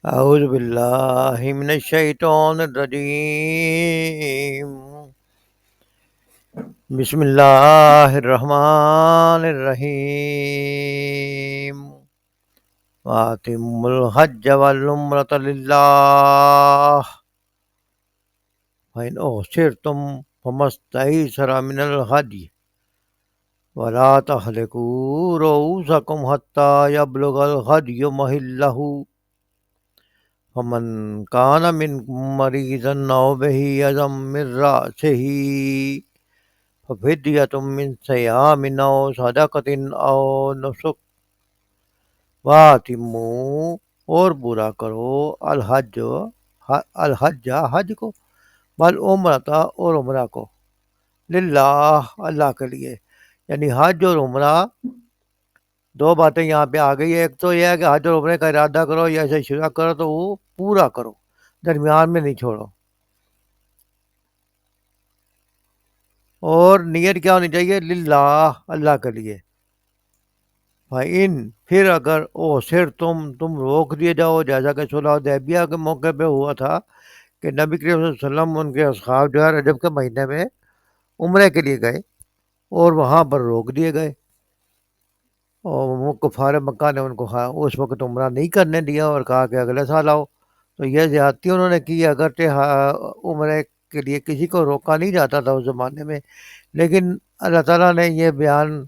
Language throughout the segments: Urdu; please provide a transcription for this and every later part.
أعوذ بالله من الشيطان الرجيم. بسم الله الرحمن الرحيم. وأتموا الحج والعمرة لله فإن أحصرتم فما استيسر من الهدي ولا تحلقوا رؤوسكم حتى يبلغ الهدي محله فمن كان منكم مريضا أو به أذى من رأسه ففدية من صيام أو صدقة أو نسک واتموا اور پورا کرو الحج حج کو والعمرہ اور عمرہ کو للہ اللہ کے لیے، یعنی حج اور عمرہ دو باتیں یہاں پہ آ گئی ہے۔ ایک تو یہ ہے کہ حج اور عمرے کا ارادہ کرو یا ایسے شروع کرو تو وہ پورا کرو، درمیان میں نہیں چھوڑو۔ اور نیت کیا ہونی چاہیے؟ للہ اللہ کے لیے۔ فَإِن پھر اگر صرف تم روک دیے جاؤ، جیسا کہ صلح حدیبیہ کے موقع پہ ہوا تھا کہ نبی کریم صلی اللہ علیہ وسلم ان کے اصحاب جو ہے رجب کے مہینے میں عمرے کے لیے گئے اور وہاں پر روک دیے گئے، اور وہ کفار مکہ نے ان کو اس وقت عمرہ نہیں کرنے دیا اور کہا کہ اگلے سال آؤ۔ تو یہ زیادتی انہوں نے کی، اگرچہ عمرے کے لیے کسی کو روکا نہیں جاتا تھا اس زمانے میں، لیکن اللہ تعالیٰ نے یہ بیان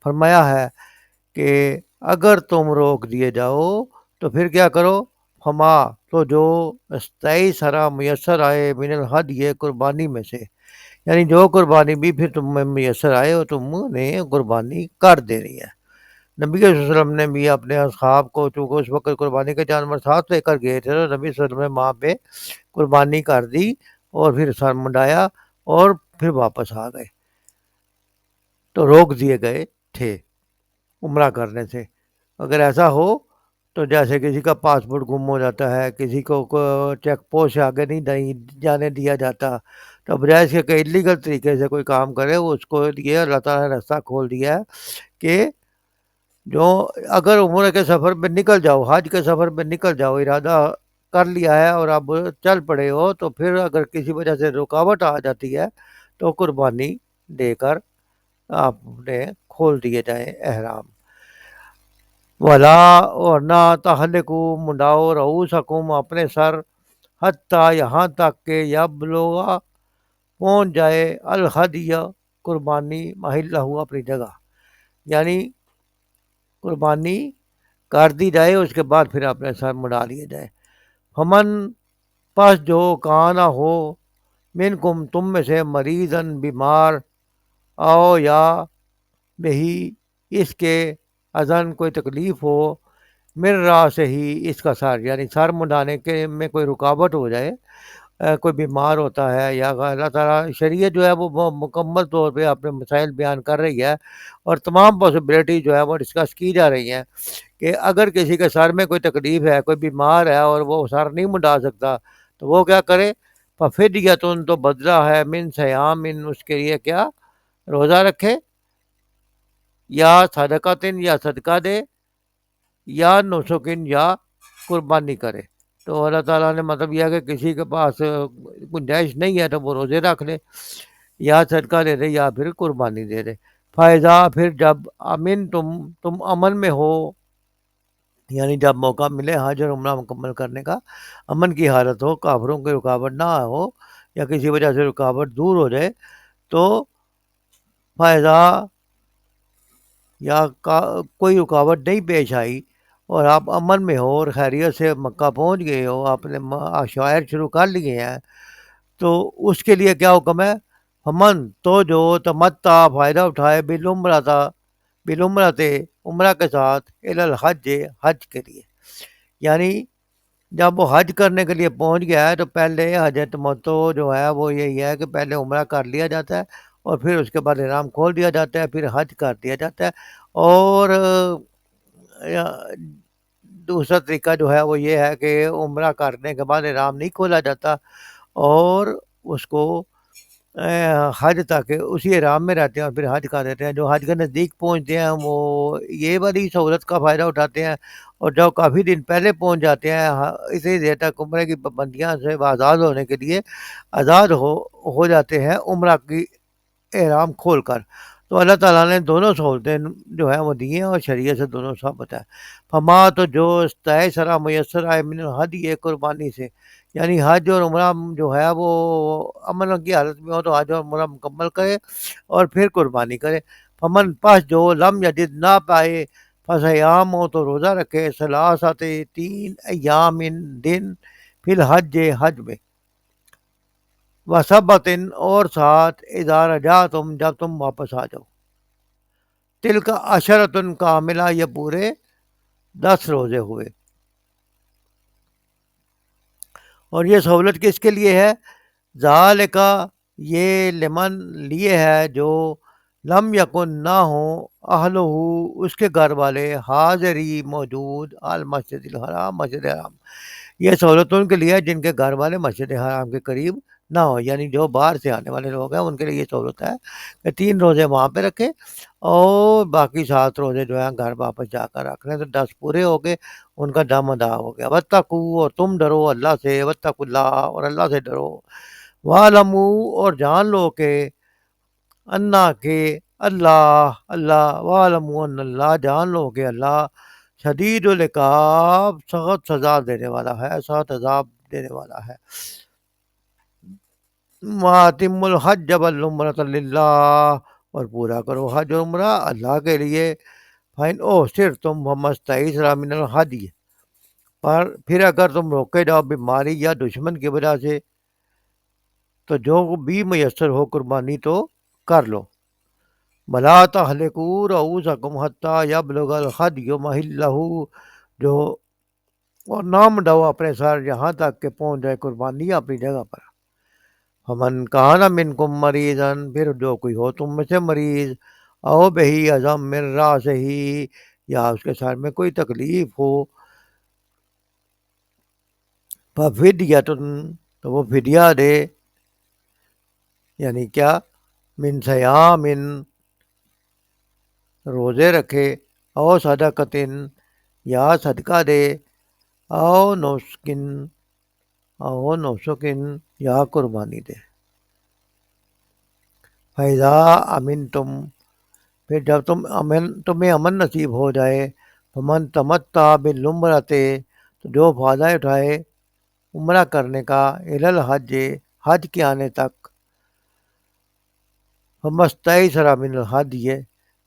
فرمایا ہے کہ اگر تم روک دیے جاؤ تو پھر کیا کرو؟ فما تو جو استعی سرا میسر آئے من الحد، یہ قربانی میں سے، یعنی جو قربانی بھی پھر تم میں میسر آئے اور تم نے قربانی کر دینی ہے۔ نبی صلی اللہ علیہ وسلم نے بھی اپنے اصحاب کو، چونکہ اس وقت قربانی کے جانور ساتھ لے کر گئے تھے، تو نبی صلی اللہ علیہ وسلم نے وہاں پہ قربانی کر دی اور پھر سر منڈایا اور پھر واپس آ گئے، تو روک دیے گئے تھے عمرہ کرنے سے۔ اگر ایسا ہو تو جیسے کسی کا پاسپورٹ گم ہو جاتا ہے، کسی کو چیک پوسٹ سے آگے نہیں جانے دیا جاتا، تو بجائے اس کے کہ اللیگل طریقے سے کوئی کام کرے، اس کو یہ اللہ تعالیٰ نے راستہ کھول دیا ہے کہ جو اگر عمرے کے سفر پہ نکل جاؤ، حج کے سفر پہ نکل جاؤ، ارادہ کر لیا ہے اور اب چل پڑے ہو، تو پھر اگر کسی وجہ سے رکاوٹ آ جاتی ہے تو قربانی دے کر آپ نے کھول دیے جائیں احرام۔ ولا اور نہ تحلقو منڈاؤ رؤوسکم اپنے سر، حتیٰ یہاں تک کہ یبلغ پہنچ جائے الہدیہ قربانی محلہ اپنی جگہ، یعنی قربانی کر دی جائے اس کے بعد پھر اپنے سر مڈا لیے جائے۔ فمن پس جو کانا ہو منکم تم میں سے مریضاً بیمار، او یا بہی اس کے اذن کوئی تکلیف ہو، من راہ سے ہی اس کا سر، یعنی سر منڈانے کے میں کوئی رکاوٹ ہو جائے، کوئی بیمار ہوتا ہے، یا اللہ تعالیٰ شریعت جو ہے وہ مکمل طور پہ اپنے مسائل بیان کر رہی ہے اور تمام پاسبلٹی جو ہے وہ ڈسکس کی جا رہی ہیں کہ اگر کسی کے سر میں کوئی تکلیف ہے، کوئی بیمار ہے اور وہ سر نہیں منڈا سکتا تو وہ کیا کرے؟ ففدیۃ تو بدلہ ہے، من صیام اس کے لیے کیا؟ روزہ رکھے، یا صدقاتن یا صدقہ دے، یا نسکن یا قربانی کرے۔ تو اللہ تعالیٰ نے مطلب یہ ہے کہ کسی کے پاس گنجائش نہیں ہے تو وہ روزے رکھ لے، یا صدقہ دے دے، یا پھر قربانی دے دے۔ فائزہ پھر جب امن تم امن میں ہو، یعنی جب موقع ملے حج اور عمرہ مکمل کرنے کا، امن کی حالت ہو، کافروں کی رکاوٹ نہ ہو یا کسی وجہ سے رکاوٹ دور ہو جائے، تو فائزہ یا کوئی رکاوٹ نہیں پیش آئی اور آپ امن میں ہو اور خیریت سے مکہ پہنچ گئے ہو، آپ نے عشائر شروع کر لیے ہیں، تو اس کے لیے کیا حکم ہے؟ ہمن تو جو تمتع فائدہ اٹھائے بالعمرۃ عمرہ کے ساتھ الحج حج کے لیے، یعنی جب وہ حج کرنے کے لیے پہنچ گیا ہے تو پہلے حج تمتع جو ہے وہ یہی ہے کہ پہلے عمرہ کر لیا جاتا ہے اور پھر اس کے بعد احرام کھول دیا جاتا ہے، پھر حج کر دیا جاتا ہے۔ اور دوسرا طریقہ جو ہے وہ یہ ہے کہ عمرہ کرنے کے بعد احرام نہیں کھولا جاتا اور اس کو حج تک اسی احرام میں رہتے ہیں اور پھر حج کر دیتے ہیں۔ جو حج کے نزدیک پہنچتے ہیں وہ یہ والی سہولت کا فائدہ اٹھاتے ہیں، اور جو کافی دن پہلے پہنچ جاتے ہیں اسی دیر تک عمرے کی پابندیاں سے آزاد ہونے کے لیے آزاد ہو جاتے ہیں عمرہ کی احرام کھول کر۔ تو اللہ تعالیٰ نے دونوں سہولتیں جو ہیں وہ دی ہیں، اور شریعت سے دونوں ثابت ہے۔ فما تو جو طے سرا میسر آئے من الحد یہ قربانی سے، یعنی حج اور عمرہ جو ہے وہ امن کی حالت میں ہو تو حج اور عمرہ مکمل کرے اور پھر قربانی کرے۔ فمن پس جو لم یجد نہ پائے فصیام ہو تو روزہ رکھے، ثلاثت 3 ایام دن فی الحج حج میں، وسبتن اور ساتھ اذا رجعتم جب تم واپس آ جاؤ، تلک عشرۃ کاملہ یہ پورے 10 روزے ہوئے۔ اور یہ سہولت کس کے لیے ہے؟ ذالکا یہ لمن لیے ہے جو لم یکن نہ ہو اہلہ اس کے گھر والے حاضری موجود المسجد الحرام مسجد حرام، یہ سہولت ان کے لیے ہے جن کے گھر والے مسجد حرام کے قریب نہ ہو، یعنی جو باہر سے آنے والے لوگ ہیں ان کے لیے یہ سہولت ہے کہ 3 روزے وہاں پہ رکھیں اور باقی 7 روزے جو ہیں گھر واپس جا کر رکھ لیں، تو 10 پورے ہو گئے، ان کا دم ادا ہو گیا۔ واتقوا اور تم ڈرو اللہ سے، واتقوا اللہ اور اللہ سے ڈرو، وَاعْلَمُوا اور جان لو کہ انا کہ اللہ وَاعْلَمُوا ان اللہ جان لو کہ اللہ شدید العقاب سخت سزا دینے والا ہے، سخت عذاب دینے والا ہے۔ وَأَتِمُّوا الْحَجَّ وَالْعُمْرَةَ لِلَّهِ اور پورا کرو حج اور عمرہ اللہ کے لیے۔ فَإِنْ أُحْصِرْتُمْ فَمَا اسْتَيْسَرَ مِنَ الْهَدْيِ پر پھر اگر تم روکے جاؤ بیماری یا دشمن کی وجہ سے تو جو بھی میسر ہو قربانی تو کر لو۔ بلا تحلقوا رؤوسکم حتی یبلغ الحدی محلہ جو اور نہ منڈاؤ اپنے سر یہاں تک کہ پہنچ جائے قربانی اپنی جگہ پر۔ فمن کان منکم مریضا پھر جو کوئی ہو تم میں سے مریض، او بہی ازم من راسہ یا اس کے سر میں کوئی تکلیف ہو، ففدیۃ تو وہ فدیہ دے، یعنی کیا؟ من صیام روزے رکھے، او صدقۃ یا صدقہ دے، او نسکن یا قربانی دے۔ فیضا امن تم پھر جب تمہیں امن نصیب ہو جائے، فمن تمتع بالعمرۃ تو جو فائدہ اٹھائے عمرہ کرنے کا، الی الحج حج کے آنے تک، فمستیسر من الحدی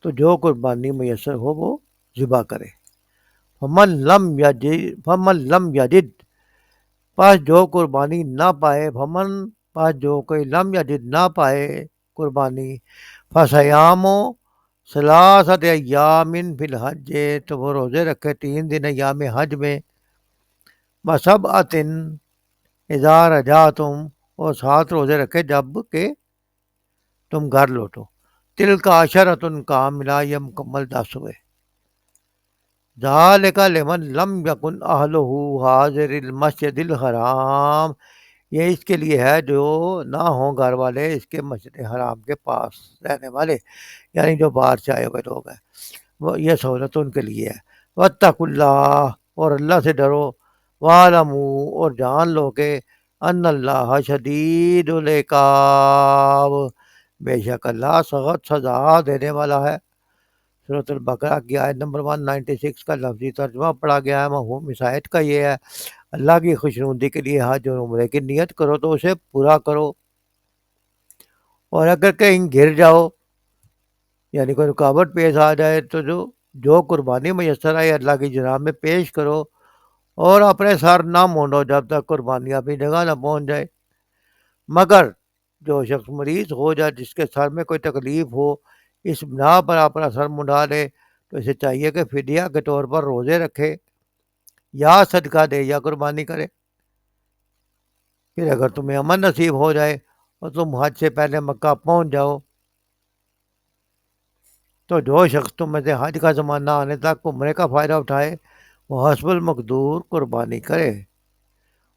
تو جو قربانی میسر ہو وہ ذبح کرے۔ فمن لم یجد پس جو قربانی نہ پائے، پس جو کوئی لم یجد نہ پائے قربانی، فصیام ثلاثت ایام فی الحج تو وہ روزے رکھے 3 دن ایام حج میں، وسبعۃ اذا رجعتم اور 7 روزے رکھے جب کہ تم گھر لوٹو، تلک عشرۃ کاملہ یہ مکمل 10 ہوئے۔ ذالک لمن لم یکن اہلہ حاضر المسجد الحرام یہ اس کے لیے ہے جو نہ ہوں گھر والے اس کے مسجد حرام کے پاس رہنے والے، یعنی جو باہر سے آئے ہوئے لوگ ہیں، وہ یہ سہولت ان کے لیے ہے۔ واتقوا اللہ اور اللہ سے ڈرو، وَاعْلَمُوا اور جان لو کہ ان اللہ شدید العقاب بے شک اللہ سخت سزا دینے والا ہے۔ سورۃ البقرہ کی آیت نمبر 196 کا لفظی ترجمہ پڑھا گیا ہے۔ مفہوم اس آیت کا یہ ہے، اللہ کی خوشنودی کے لیے حج اور عمرے کی نیت کرو تو اسے پورا کرو، اور اگر کہیں گر جاؤ یعنی کوئی رکاوٹ پیش آ جائے تو جو قربانی میسر آئے اللہ کی جناب میں پیش کرو، اور اپنے سر نہ مونڈو جب تک قربانی اپنی جگہ نہ پہنچ جائے، مگر جو شخص مریض ہو جائے جس کے سر میں کوئی تکلیف ہو، اس بنا پر اپنا سر منڈا لے تو اسے چاہیے کہ فدیہ کے طور پر روزے رکھے یا صدقہ دے یا قربانی کرے۔ پھر اگر تمہیں امن نصیب ہو جائے اور تم حج سے پہلے مکہ پہنچ جاؤ تو جو شخص تم میں سے حج کا زمانہ آنے تک عمرے کا فائدہ اٹھائے وہ حسب المقدور قربانی کرے،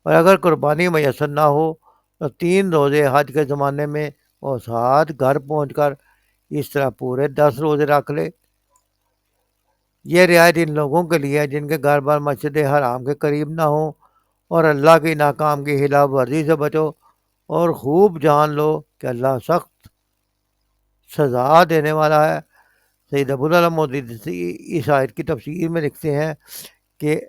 اور اگر قربانی میسر نہ ہو تو 3 روزے حج کے زمانے میں اور ساتھ گھر پہنچ کر اس طرح پورے 10 روزے رکھ لے۔ یہ رعایت ان لوگوں کے لیے ہے جن کے گھر بار مسجد حرام کے قریب نہ ہوں، اور اللہ کی ناکام کی خلاف ورزی سے بچو، اور خوب جان لو کہ اللہ سخت سزا دینے والا ہے۔ سید ابوالعلا مودودی اس آیت کی تفسیر میں لکھتے ہیں کہ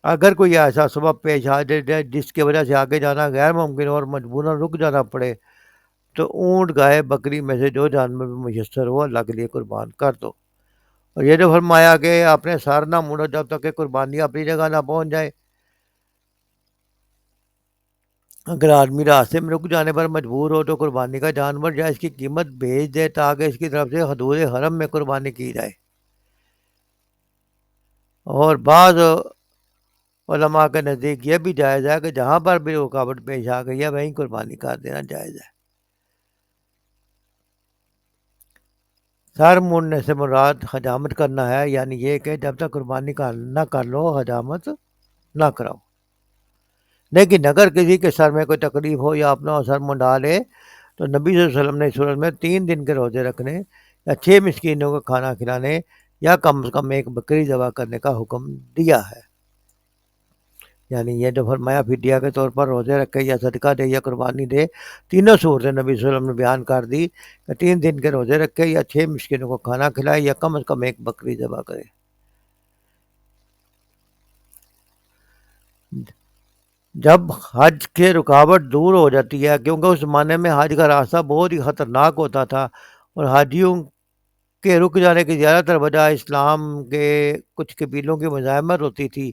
اگر کوئی ایسا سبب پیش آ جائے جس کی وجہ سے آگے جانا غیر ممکن ہو اور مجبوراً رک جانا پڑے، تو اونٹ گائے بکری میں سے جو جانور بھی میسر ہو اللہ کے لیے قربان کر دو۔ اور یہ جو فرمایا کہ اپنے سر نہ موڑو جب تک کہ قربانی اپنی جگہ نہ پہنچ جائے۔ اگر آدمی راستے میں رک جانے پر مجبور ہو تو قربانی کا جانور یا اس کی قیمت بھیج دے تاکہ اس کی طرف سے حدود حرم میں قربانی کی جائے۔ اور بعض علماء کے نزدیک یہ بھی جائز ہے کہ جہاں پر بھی رکاوٹ پیش آ گئی ہے وہیں قربانی کر دینا جائز ہے۔ سر موڑنے سے مراد حجامت کرنا ہے، یعنی یہ کہ جب تک قربانی نہ کر لو حجامت نہ کراؤ۔ لیکن اگر کسی کے سر میں کوئی تکلیف ہو یا اپنا سر منڈا لے تو نبی صلی اللہ علیہ وسلم نے اس صورت میں 3 دن کے روزے رکھنے یا 6 مسکینوں کو کھانا کھلانے یا کم از کم ایک بکری ذبح کرنے کا حکم دیا ہے۔ یعنی یہ جو فرمایا فدیہ کے طور پر روزے رکھے یا صدقہ دے یا قربانی دے، تینوں صورتیں نبی صلی اللہ علیہ وسلم نے بیان کر دی کہ 3 دن کے روزے رکھے یا 6 مسکینوں کو کھانا کھلائے یا کم از کم ایک بکری ذبح کرے۔ جب حج کے رکاوٹ دور ہو جاتی ہے، کیونکہ اس زمانے میں حج کا راستہ بہت ہی خطرناک ہوتا تھا اور حاجیوں کے رک جانے کی زیادہ تر وجہ اسلام کے کچھ قبیلوں کی مزاحمت ہوتی تھی،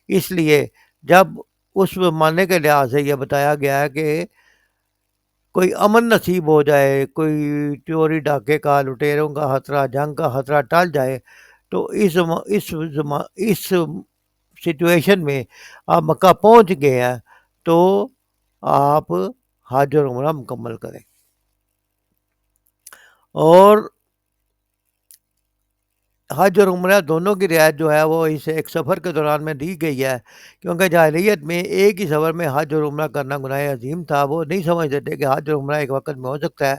اس لیے جب اس زمانے کے لحاظ سے یہ بتایا گیا ہے کہ کوئی امن نصیب ہو جائے، کوئی چوری ڈاکے کا، لٹیروں کا خطرہ، جنگ کا خطرہ ٹل جائے، تو اس سچویشن میں آپ مکہ پہنچ گئے ہیں تو آپ حج اور عمرہ مکمل کریں۔ اور حج اور عمرہ دونوں کی رعایت جو ہے وہ اس ایک سفر کے دوران میں دی گئی ہے، کیونکہ جاہلیت میں ایک ہی سفر میں حج اور عمرہ کرنا گناہ عظیم تھا۔ وہ نہیں سمجھتے تھے کہ حج اور عمرہ ایک وقت میں ہو سکتا ہے۔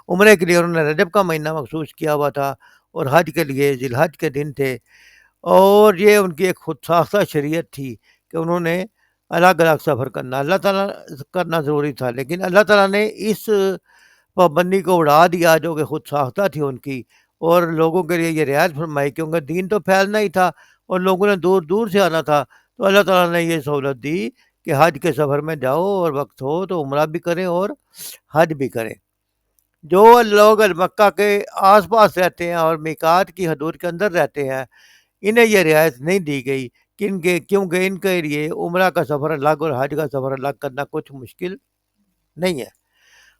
عمرے کے لیے انہوں نے رجب کا مہینہ مخصوص کیا ہوا تھا اور حج کے لیے ذی الحج کے دن تھے، اور یہ ان کی ایک خود ساختہ شریعت تھی کہ انہوں نے الگ الگ سفر کرنا اللہ تعالیٰ کرنا ضروری تھا، لیکن اللہ تعالیٰ نے اس پابندی کو اڑا دیا جو کہ خود ساختہ تھی ان کی، اور لوگوں کے لیے یہ رعایت فرمائی، کیونکہ دین تو پھیلنا ہی تھا اور لوگوں نے دور دور سے آنا تھا، تو اللہ تعالیٰ نے یہ سہولت دی کہ حج کے سفر میں جاؤ اور وقت ہو تو عمرہ بھی کریں اور حج بھی کریں۔ جو لوگ مکہ کے آس پاس رہتے ہیں اور میقات کی حدود کے اندر رہتے ہیں انہیں یہ رعایت نہیں دی گئی، کیونکہ ان کے لیے عمرہ کا سفر الگ اور حج کا سفر الگ کرنا کچھ مشکل نہیں ہے۔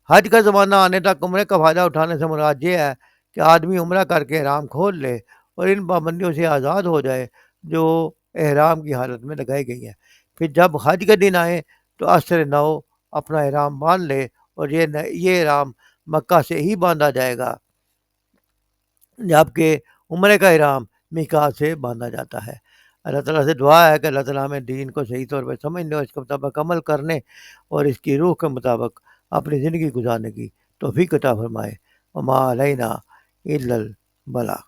حج کا زمانہ آنے تک عمرے کا فائدہ اٹھانے سے مراد یہ ہے کہ آدمی عمرہ کر کے احرام کھول لے اور ان پابندیوں سے آزاد ہو جائے جو احرام کی حالت میں لگائی گئی ہیں۔ پھر جب حج کے دن آئے تو عصر نو اپنا احرام باندھ لے، اور یہ احرام مکہ سے ہی باندھا جائے گا، جبکہ عمرے کا احرام میقات سے باندھا جاتا ہے۔ اللہ تعالیٰ سے دعا ہے کہ اللہ تعالیٰ ہمیں دین کو صحیح طور پہ سمجھنے اور اس کے مطابق عمل کرنے اور اس کی روح کے مطابق اپنی زندگی گزارنے کی توفیق عطا فرمائے۔ وما علینا الا البلاغ۔